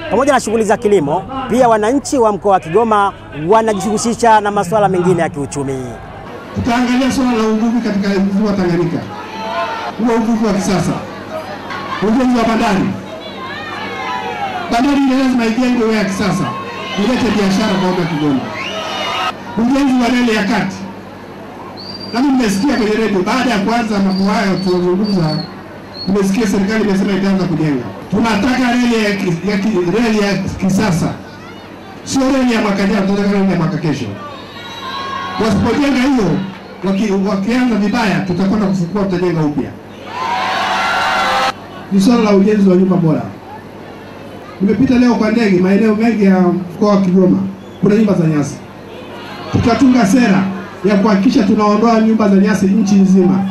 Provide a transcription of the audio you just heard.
Pamoja na shughuli za kilimo, pia wananchi wa mkoa wa Kigoma wanajishughulisha na masuala mengine ya kiuchumi. Tutaangalia swala la uvuvi katika ziwa Tanganyika. Huo uvuvi wa kisasa. Ujenzi wa bandari. Bandari ile lazima ijengwe ya kisasa. Ilete biashara kwa Kigoma. Ujenzi wa reli ya kati. Nami nimesikia kwenye redio baada ya kuanza mambo haya tunazungumza, nimesikia serikali imesema itaanza kujenga. Tunataka reli ya kisasa. Sio reli ya mwaka jana, tunataka reli ya mwaka kesho. Wasipojenga hiyo, wakianza vibaya, tutakwenda kufukua, tutajenga upya. Ni swala la ujenzi wa nyumba bora. Nimepita leo kwa ndege maeneo mengi ya mkoa wa Kigoma, kuna nyumba za nyasi. Tutatunga sera ya kuhakikisha tunaondoa nyumba za nyasi nchi nzima.